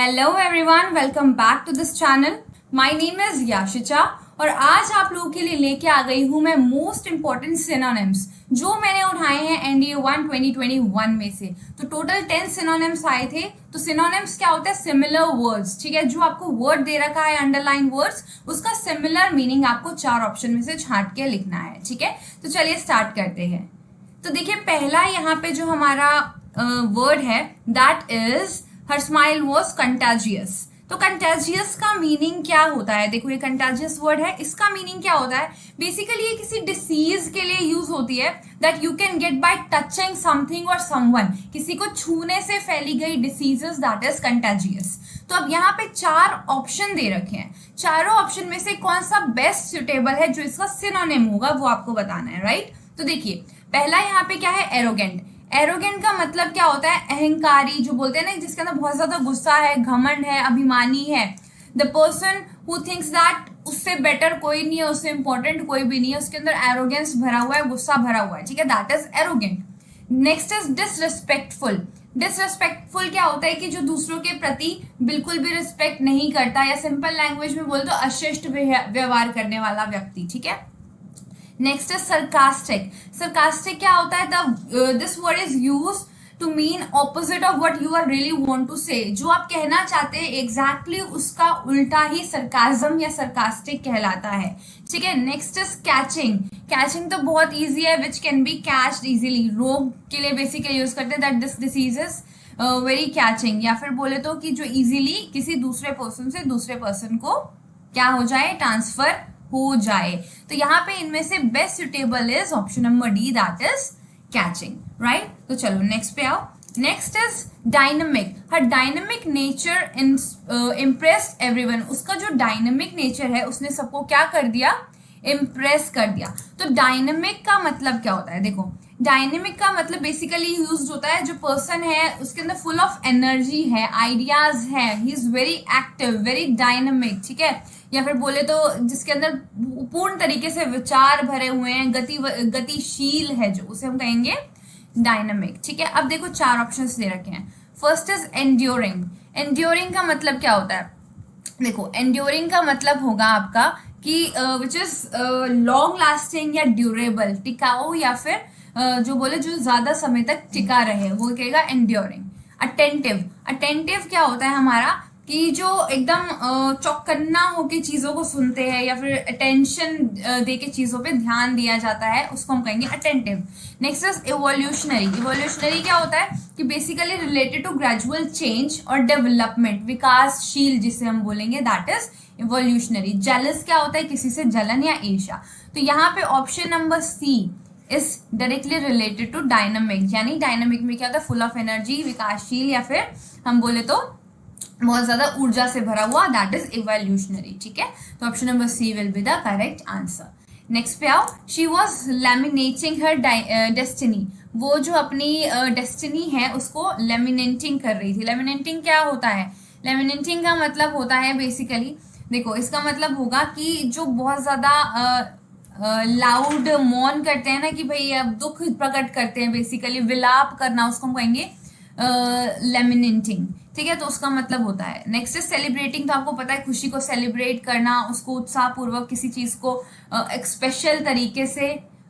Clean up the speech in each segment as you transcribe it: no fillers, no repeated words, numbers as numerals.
Hello everyone, welcome back to this channel. My name is Yashicha और आज आप लोगों के लिए लेके आ गई हूँ मैं मोस्ट इंपॉर्टेंट सिनोनिम्स जो मैंने उठाए हैं एनडीए 1 2021 में से। तो टोटल 10 सिनोनिम्स आए थे। तो सिनोनिम्स क्या होता है? सिमिलर वर्ड्स, ठीक है। जो आपको वर्ड दे रखा है अंडरलाइन वर्ड्स, उसका सिमिलर मीनिंग आपको 4 ऑप्शन में से छांट के लिखना है, ठीक है। तो चलिए स्टार्ट करते हैं। तो देखिए, पहला यहाँ पे जो हमारा वर्ड है that is her smile was contagious. तो कंटाजियस का मीनिंग क्या होता है? देखो, ये कंटाजियस वर्ड है, इसका मीनिंग क्या होता है? बेसिकली ये किसी डिसीज के लिए यूज होती है that you can get bye touching something और समवन। किसी को छूने से फैली गई डिसीजेस, दैट इज कंटाजियस। तो अब यहाँ पे 4 ऑप्शन दे रखे हैं। चारों ऑप्शन में से कौन सा बेस्ट सुटेबल है, जो इसका सिनोनिम होगा वो आपको बताना है, राइट। तो देखिए, पहला यहाँ पे क्या है? एरोगेंट। एरोगेंट का मतलब क्या होता है? अहंकारी, जो बोलते हैं ना, जिसके अंदर बहुत ज्यादा गुस्सा है, घमंड है, अभिमानी है। The person who thinks that उससे बेटर कोई नहीं है, उससे इंपॉर्टेंट कोई भी नहीं है, उसके अंदर एरोगेंस भरा हुआ है, गुस्सा भरा हुआ है, ठीक है। That is arrogant. Next is disrespectful. Disrespectful क्या होता है? कि जो दूसरों के प्रति बिल्कुल भी रिस्पेक्ट नहीं करता, या सिंपल लैंग्वेज में बोल तो अशिष्ट व्यवहार करने वाला व्यक्ति, ठीक है। Next is sarcastic. सरकास्टिक क्या होता है? This word is use to mean opposite of what you are really want to say. जो आप कहना चाहते हैं एग्जैक्टली उसका उल्टा ही सरकाजम या सरकास्टिक कहलाता है, ठीक है। Next is catching. कैचिंग तो बहुत ईजी है, which can be catched easily. रोग के लिए बेसिकली यूज करते हैं that this disease is very catching, या फिर बोले तो कि जो इजीली किसी दूसरे पर्सन से दूसरे पर्सन को क्या हो जाए, ट्रांसफर हो जाए। तो यहाँ पे इनमें से best suitable is option number D, that is catching, right. तो चलो नेक्स्ट पे आओ। Next is dynamic. Her dynamic nature impressed everyone. उसका जो डायनेमिक नेचर है उसने सबको क्या कर दिया? इम्प्रेस कर दिया। तो डायनेमिक का मतलब क्या होता है? देखो, डायनेमिक का मतलब बेसिकली यूज होता है जो पर्सन है उसके अंदर फुल ऑफ एनर्जी है, आइडियाज है, he is very active, very dynamic, ठीक है। या फिर बोले तो जिसके अंदर पूर्ण तरीके से विचार भरे हुए हैं, गतिशील है, जो उसे हम कहेंगे डायनेमिक, ठीक है। अब देखो 4 ऑप्शंस दे रखे हैं। First is enduring. एंड्योरिंग का मतलब क्या होता है? देखो, एंड्योरिंग का मतलब होगा आपका कि विच इज लॉन्ग लास्टिंग या ड्यूरेबल, टिकाऊ, या फिर जो बोले जो ज्यादा समय तक टिका रहे, वो कहेगा एंड्योरिंग। अटेंटिव। अटेंटिव क्या होता है हमारा? कि जो एकदम चौकन्ना होके चीजों को सुनते हैं, या फिर अटेंशन दे के चीजों पे ध्यान दिया जाता है, उसको हम कहेंगे attentive. Next is evolutionary. Evolutionary क्या होता है? कि basically related to gradual change और डेवलपमेंट, विकासशील जिसे हम बोलेंगे, दैट इज इवोल्यूशनरी। जेलस क्या होता है? किसी से जलन या ईर्ष्या। तो यहाँ पे option number C is directly related to dynamic. यानी डायनामिक में क्या होता है? फुल ऑफ एनर्जी, विकासशील, या फिर हम बोले तो बहुत ज्यादा ऊर्जा से भरा हुआ, दैट इज इवोल्यूशनरी, ठीक है। तो option number C will be the correct answer. Next पे आओ। She was lamenting her destiny. वो जो अपनी डेस्टिनी है उसको लेमिनेटिंग कर रही थी। लेमिनेटिंग क्या होता है? लेमिनेटिंग का मतलब होता है बेसिकली, देखो इसका मतलब होगा कि जो बहुत ज्यादा लाउड मौन करते हैं ना, कि भाई अब दुख प्रकट करते हैं, बेसिकली विलाप करना, उसको हम कहेंगे लेमिनेटिंग, ठीक है। तो उसका मतलब होता है। Next is celebrating. तो आपको पता है खुशी को सेलिब्रेट करना, उसको उत्साह पूर्वक किसी चीज को एक स्पेशल तरीके से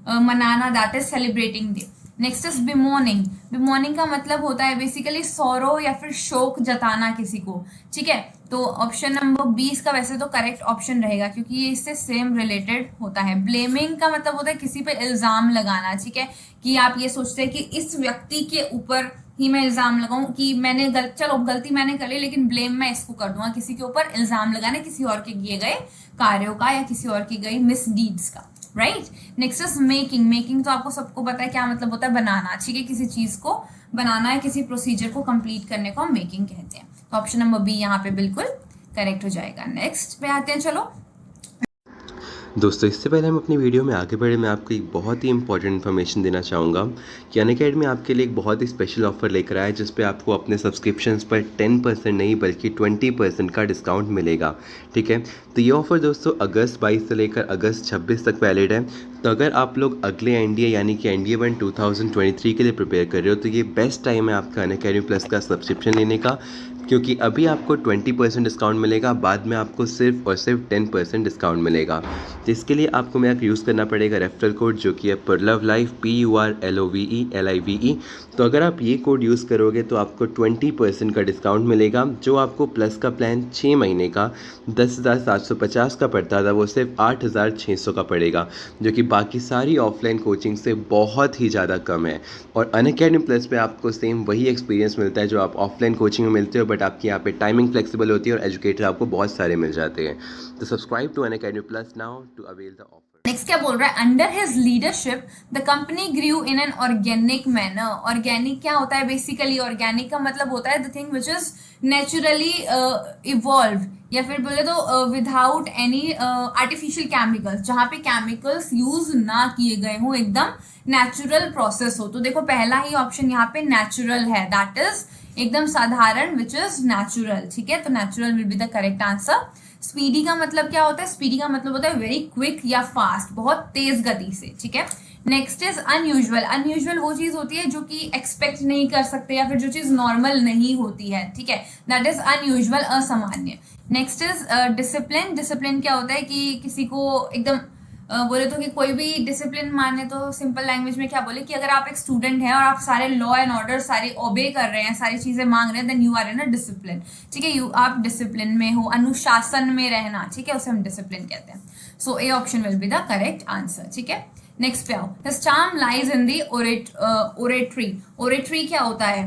मनाना, that is celebrating day. Next is bemoaning. Bemoaning का मतलब होता है बेसिकली सौरो या फिर शोक जताना किसी को, ठीक है। तो ऑप्शन नंबर 20 का वैसे तो करेक्ट ऑप्शन रहेगा, क्योंकि ये इससे सेम रिलेटेड होता है। ब्लेमिंग का मतलब होता है किसी पे इल्जाम लगाना, ठीक है। कि आप ये सोचते हैं कि इस व्यक्ति के ऊपर ही मैं इल्जाम लगाऊं, कि मैंने चलो गलती मैंने कर ली, लेकिन ब्लेम मैं इसको कर दूंगा। किसी के ऊपर इल्जाम लगाना किसी और के किए गए कार्यों का या किसी और की गई मिसडीड्स का, right. Next is making. Making तो आपको सबको पता है क्या मतलब होता है? बनाना, ठीक है। किसी चीज को बनाना है, किसी प्रोसीजर को कंप्लीट करने को हम मेकिंग कहते हैं। तो ऑप्शन नंबर बी यहाँ पे बिल्कुल करेक्ट हो जाएगा। नेक्स्ट पे आते हैं, चलो। दोस्तों, इससे पहले हम अपनी वीडियो में आगे बढ़े, मैं आपको एक बहुत ही इंपॉर्टेंट इन्फॉर्मेशन देना चाहूँगा कि अनअकैडमी आपके लिए एक बहुत ही स्पेशल ऑफर लेकर आया है, जिस पे आपको अपने सब्सक्रिप्शंस पर 10% नहीं बल्कि 20% का डिस्काउंट मिलेगा, ठीक है। तो ये ऑफ़र दोस्तों अगस्त 22 से लेकर अगस्त 26 तक वैलिड है। तो अगर आप लोग अगले एनडीए यानी कि एनडीए 1 2023 के लिए प्रिपेयर कर रहे हो, तो ये बेस्ट टाइम है आपका अनअकैडमी प्लस का सब्सक्रिप्शन लेने का, क्योंकि अभी आपको 20% डिस्काउंट मिलेगा, बाद में आपको सिर्फ और सिर्फ 10% डिस्काउंट मिलेगा। तो इसके लिए आपको मेरा यूज़ करना पड़ेगा रेफरल कोड, जो कि है पुरलव लाइफ, PURLOVELIVE। तो अगर आप ये कोड यूज़ करोगे तो आपको 20% का डिस्काउंट मिलेगा। जो आपको प्लस का प्लान 6 महीने का 10,750 का पड़ता था, वो सिर्फ 8,600 का पड़ेगा, जो कि बाकी सारी ऑफलाइन कोचिंग से बहुत ही ज़्यादा कम है। और अनअकैडमी प्लस पे आपको सेम वही एक्सपीरियंस मिलता है जो आप ऑफलाइन कोचिंग में मिलते हो, बट आपकी यहाँ पे टाइमिंग फ्लेक्सिबल होती है और एजुकेटर आपको बहुत सारे मिल जाते हैं। तो subscribe to Unacademy plus now to avail the offer. Next क्या बोल रहा है, under his leadership the company grew in an organic manner. Organic क्या होता है, बेसिकली ऑर्गेनिक का मतलब होता है the thing which is naturally evolve, या फिर बोले तो विदाउट एनी आर्टिफिशियल केमिकल्स, जहाँ पे केमिकल्स यूज ना किए गए हो, एकदम नेचुरल प्रोसेस हो। तो देखो पहला ही ऑप्शन यहाँ पे नेचुरल है, दैट इज एकदम साधारण, विच इज नेचुरल। ठीक है, तो natural will be the correct answer. Speedy का मतलब क्या होता है, स्पीडी का मतलब होता है वेरी क्विक या फास्ट, बहुत तेज गति से। ठीक है, नेक्स्ट इज अनयूजुअल। अनयूजुअल वो चीज होती है जो कि एक्सपेक्ट नहीं कर सकते, या फिर जो चीज नॉर्मल नहीं होती है। ठीक है, दैट इज अनयूजुअल, असामान्य। Next is discipline. डिसिप्लिन क्या होता है कि किसी को एकदम बोले तो कि कोई भी डिसिप्लिन माने तो सिंपल लैंग्वेज में क्या बोले कि अगर आप एक स्टूडेंट हैं और आप सारे लॉ एंड ऑर्डर सारे ओबे कर रहे हैं, सारी चीजें मांग रहे हैं, then you are in a discipline. ठीक है, आप डिसिप्लिन में हो, अनुशासन में रहना। ठीक है, उसे हम डिसिप्लिन कहते हैं। So A option will be the correct answer. ठीक है, नेक्स्ट पे आओ। The charm lies in the oratory. Oratory क्या होता है,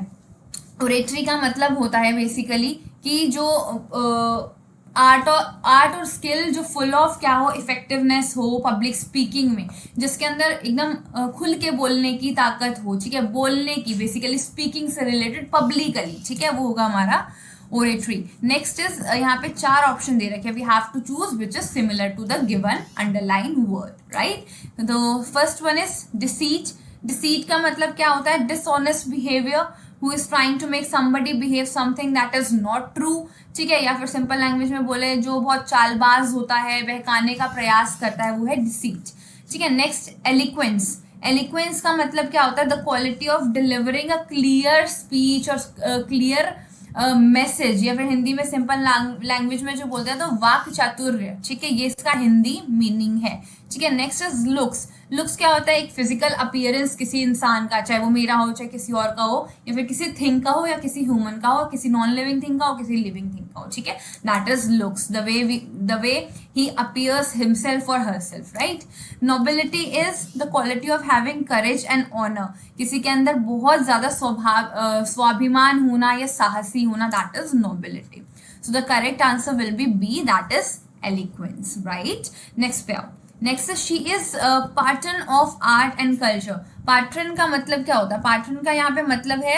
ओरेटरी का मतलब होता है बेसिकली कि जो आर्ट और स्किल जो फुल ऑफ क्या हो, इफेक्टिवनेस हो पब्लिक स्पीकिंग में, जिसके अंदर एकदम खुल के बोलने की ताकत हो। ठीक है, बोलने की, बेसिकली स्पीकिंग से रिलेटेड पब्लिकली। ठीक है, वो होगा हमारा ओरेटरी। नेक्स्ट इज यहाँ पे 4 ऑप्शन दे रखे, we have to choose which is similar to the given underline word, right. तो first one is deceit. Deceit का मतलब क्या होता है, dishonest behaviour, who is trying to make somebody behave something that is not true। ठीक है, या फिर सिंपल लैंग्वेज में बोले जो बहुत चालबाज होता है, बहकाने का प्रयास करता है, वो है डिसीट। ठीक है, नेक्स्ट एलिक्वेंस। एलिक्वेंस का मतलब क्या होता है, the quality of delivering a clear speech और क्लियर मैसेज, या फिर हिंदी में सिंपल लैंग्वेज में जो बोलते हैं तो वाक चातुर्य। ठीक है, ये इसका हिंदी मीनिंग है। ठीक है, नेक्स्ट इज लुक्स। लुक्स क्या होता है, एक फिजिकल अपीयरेंस किसी इंसान का, चाहे वो मेरा हो, चाहे किसी और का हो, या फिर किसी थिंग का हो, या किसी ह्यूमन का हो, किसी नॉन लिविंग थिंग का हो, किसी लिविंग थिंग का हो। ठीक है, that is looks, the way he appears himself और herself, right. Nobility is the quality of having courage and honour, किसी के अंदर बहुत ज्यादा स्वाभिमान होना या साहसी होना, that is nobility. So the correct answer will be B, that is eloquence, right. Next पे आओ। Next she is pattern of art and culture. Pattern का मतलब क्या होता है, पैटर्न का यहाँ पे मतलब है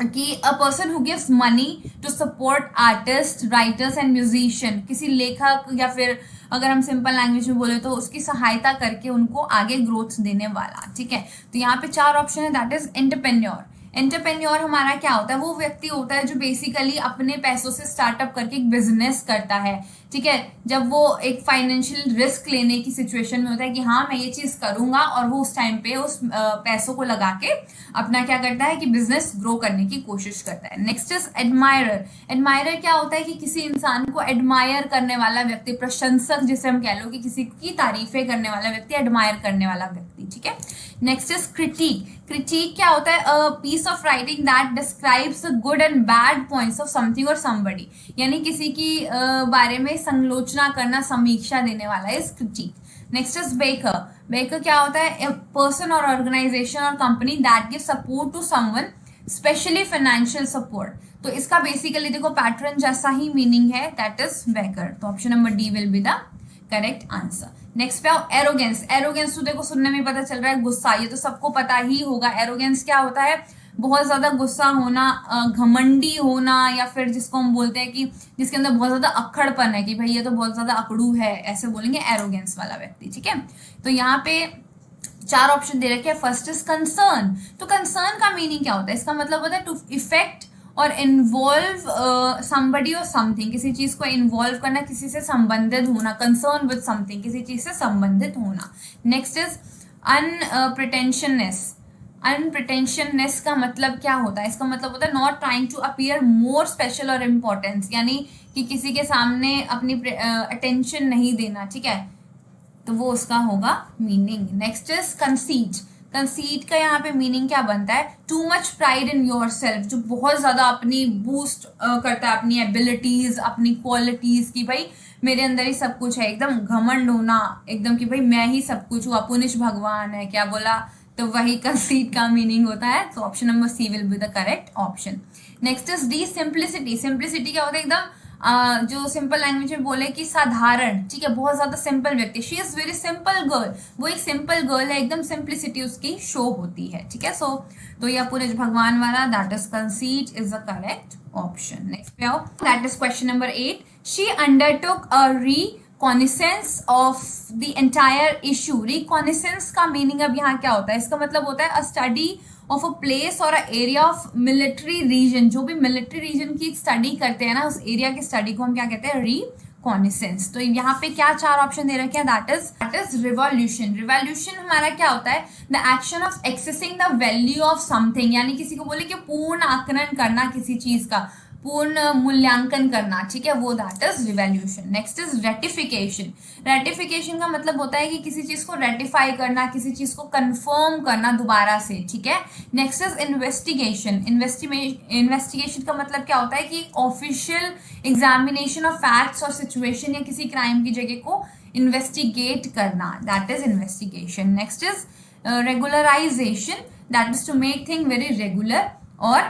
कि a person who gives money to support artist, writers and musician, किसी लेखक या फिर अगर हम सिंपल लैंग्वेज में बोले तो उसकी सहायता करके उनको आगे ग्रोथ देने वाला। ठीक है, तो यहाँ पे 4 ऑप्शन है, दैट इज एंटरप्रेन्योर। एंटरप्रेन्योर हमारा क्या होता है, वो व्यक्ति होता है जो बेसिकली अपने पैसों से स्टार्टअप करके एक बिजनेस करता है। ठीक है, जब वो एक फाइनेंशियल रिस्क लेने की सिचुएशन में होता है कि हाँ मैं ये चीज करूंगा, और वो उस टाइम पे उस पैसों को लगा के अपना क्या करता है कि बिजनेस ग्रो करने की कोशिश करता है। Next is admirer. एडमायरर क्या होता है कि किसी इंसान को एडमायर करने वाला व्यक्ति, प्रशंसक जिसे हम कह लो, कि किसी की तारीफें करने वाला व्यक्ति, एडमायर करने वाला व्यक्ति। ठीक है, नेक्स्ट इज क्रिटिक। क्रिटिक क्या होता है, a piece of writing that describes the good and bad points of something और समबडी, यानी किसी की बारे में संलोचना करना, समीक्षा देने वाला है critic. Next is backer. Backer क्या होता है, ए पर्सन और ऑर्गेनाइजेशन और company that give support to someone, specially financial support. तो इसका बेसिकली देखो पैटर्न जैसा ही मीनिंग है, दैट इज बेकर। तो option number D will be the correct answer. Next पे आओ, एरोगेंस। एरोगेंस तो देखो सुनने में पता चल रहा है गुस्सा, ये तो सबको पता ही होगा। एरोगेंस क्या होता है, बहुत ज्यादा गुस्सा होना, घमंडी होना, या फिर जिसको हम बोलते हैं कि जिसके अंदर बहुत ज्यादा अक्खड़पन है कि भाई ये तो बहुत ज्यादा अकड़ू है, ऐसे बोलेंगे एरोगेंस वाला व्यक्ति। ठीक है, तो यहाँ पे 4 ऑप्शन दे रखे हैं। First is concern. तो कंसर्न का मीनिंग क्या होता है, इसका मतलब होता है टू इफेक्ट और इन्वॉल्व समबडी और समथिंग, किसी चीज को इन्वॉल्व करना, किसी से संबंधित होना, कंसर्न विद समथिंग, किसी चीज से संबंधित होना। Next is अनप्रिटेंशननेस। अनप्रिटेंशननेस का मतलब क्या होता है? इसका मतलब होता है not trying to appear more special और इम्पोर्टेंस, यानी कि किसी के सामने अपनी अटेंशन नहीं देना, ठीक है, तो वो उसका होगा meaning. Next is conceit. Conceit का यहाँ पे मीनिंग क्या बनता है? Too much pride in your self, जो बहुत ज्यादा अपनी बूस्ट करता है अपनी एबिलिटीज, अपनी क्वालिटीज की भाई मेरे अंदर ही सब कुछ है, एकदम घमंड होना, एकदम कि भाई मैं ही सब कुछ हूँ, अपुनिश भगवान है, क्या बोला, तो वही कंसीट का मीनिंग होता है। तो option number C will be the correct option. Next is D simplicity. Simplicity क्या होता है? एकदम जो सिंपल लैंग्वेज में बोले कि साधारण, ठीक है, बहुत ज्यादा सिंपल व्यक्ति, she is very simple girl, वो एक सिंपल गर्ल है, एकदम सिंप्लिसिटी उसकी शो होती है, ठीक है। सो तो ये पूरे भगवान वाला that is conceit is the correct option. Next पे आओ, that is question number 8। She undertook a reconnaissance of the entire issue. Reconnaissance का मीनिंग अब यहाँ क्या होता है? इसका मतलब होता है अ स्टडी ऑफ अ प्लेस और एरिया ऑफ मिलिट्री रीजन। जो भी मिलिट्री रीजन की स्टडी करते हैं ना, उस एरिया की स्टडी को हम क्या कहते हैं? रिकॉनिसेंस। तो यहाँ पे क्या चार ऑप्शन दे रखे हैं? That is revolution. रिवॉल्यूशन हमारा क्या होता है? The action of accessing the value of something, यानी किसी को बोले कि पूर्ण आकलन करना किसी चीज का, पूर्ण मूल्यांकन करना, ठीक है, वो that is revolution. Next is ratification. Ratification का मतलब होता है कि किसी चीज को रेटिफाई करना, किसी चीज को कंफर्म करना दोबारा से, ठीक है। Next is investigation. इन्वेस्टिगेशन का मतलब क्या होता है? कि ऑफिशियल एग्जामिनेशन ऑफ फैक्ट्स और सिचुएशन या किसी क्राइम की जगह को इन्वेस्टिगेट करना, that is investigation. Next is regularization, that is to make thing very regular or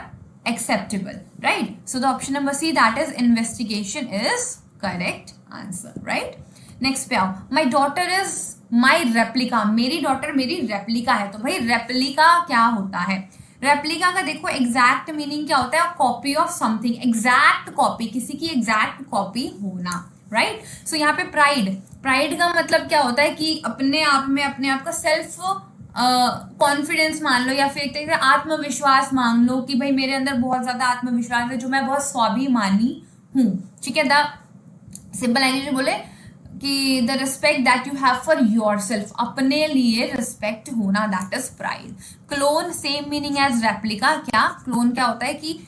acceptable, right? So the option number C, that is investigation, is correct answer, right? Next पे आओ, my daughter is my replica। मेरी daughter मेरी replica है। तो भाई replica क्या होता है? रेप्लिका का देखो एग्जैक्ट मीनिंग क्या होता है? Copy of something, exact copy, किसी की एग्जैक्ट कॉपी होना, राइट। सो यहाँ पे प्राइड, प्राइड का मतलब क्या होता है? कि अपने आप में अपने आप का सेल्फ कॉन्फिडेंस मान लो, या फिर एक तरीके से आत्मविश्वास मान लो कि भाई मेरे अंदर बहुत ज्यादा आत्मविश्वास है, जो मैं बहुत स्वाभिमानी हूँ, ठीक है। द सिंपल लैंग्वेज में बोले कि the respect that you have for your self, अपने लिए रिस्पेक्ट होना, that is pride. Clone same meaning as replica. क्या क्लोन क्या होता है? कि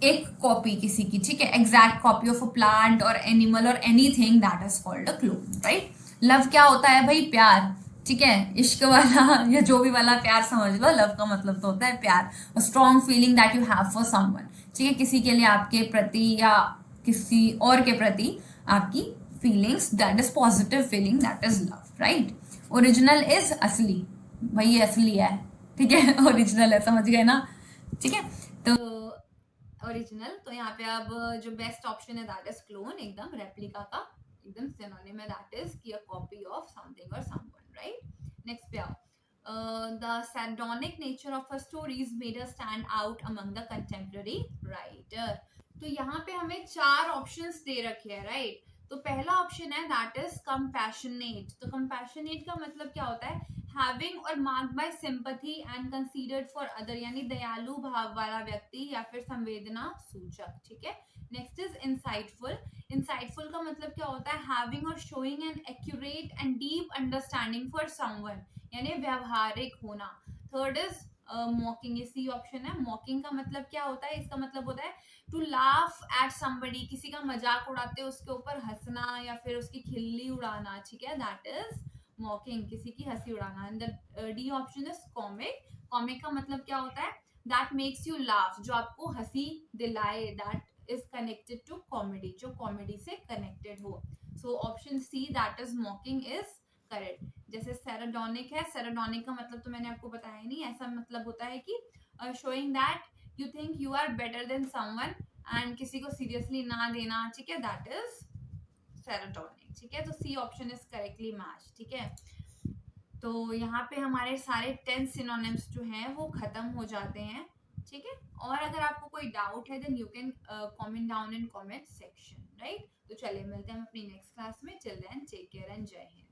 एक कॉपी किसी की, ठीक है, exact copy of a plant और एनिमल और anything, that is called a clone, right. Love क्या होता है भाई? प्यार, ठीक है, इश्क वाला या जो भी वाला प्यार समझ लो। लव का मतलब तो होता है प्यार, strong feeling that you have for someone, ठीक है, किसी के लिए आपके प्रति या किसी और के प्रति आपकी feelings, that is positive feeling, that is love, right. Original is असली, भाई ये असली है, ठीक है, ओरिजिनल है, समझ गए ना, ठीक है। तो ओरिजिनल, तो यहाँ पे अब जो बेस्ट ऑप्शन है दैट इज क्लोन, एकदम रेप्लिका का एकदम सिनोनिम है, दैट इज कि अ कॉपी ऑफ समथिंग और समवन, राइट। नेक्स्ट पे आओ, the sardonic nature of her stories made her stand out among the contemporary writer। तो यहाँ पे हमें चार ऑप्शंस दे रखे हैं, राइट। तो पहला ऑप्शन है दैट इज कंपैशनेट। तो कंपैशनेट का मतलब क्या होता है? हैविंग और marked by sympathy and considered for other, यानी दयालु भाव वाला व्यक्ति या फिर संवेदना सूचक, ठीक है। Next is insightful. इंसाइटफुल का मतलब क्या होता है? हैविंग और showing an accurate and deep understanding for someone, यानी व्यवहारिक होना। थर्ड इज मॉकिंग, ये सी ऑप्शन है। मॉकिंग का मतलब क्या होता है? इसका मतलब होता है टू लाफ एट समबडी, किसी का मजाक उड़ाते हैं उसके ऊपर हंसना या फिर उसकी खिल्ली उड़ाना, ठीक है, दैट इज मॉकिंग, किसी की हंसी उड़ाना। And D option is comic. Comic का मतलब क्या होता है? दैट मेक्स यू लाफ, जो आपको हंसी दिलाए, that is connected to comedy, जो कॉमेडी से कनेक्टेड हो। So option C that is mocking is correct. जैसे सेराडोनिक है, सेराडोनिक का मतलब तो मैंने आपको बताया नहीं, ऐसा मतलब होता है कि showing that you think you are better than someone and किसी को सीरियसली ना देना, ठीक है, दैट इज सेरोटोनिक, ठीक है। तो C option is correctly match, ठीक है। तो यहाँ पे हमारे सारे 10 सिनोनिम्स जो हैं वो खत्म हो जाते हैं, ठीक है। और अगर आपको कोई डाउट है then you can comment down in comment section, right. तो चलिए मिलते हैं हम अपनी नेक्स्ट क्लास में। Till then take care and जय हिंद।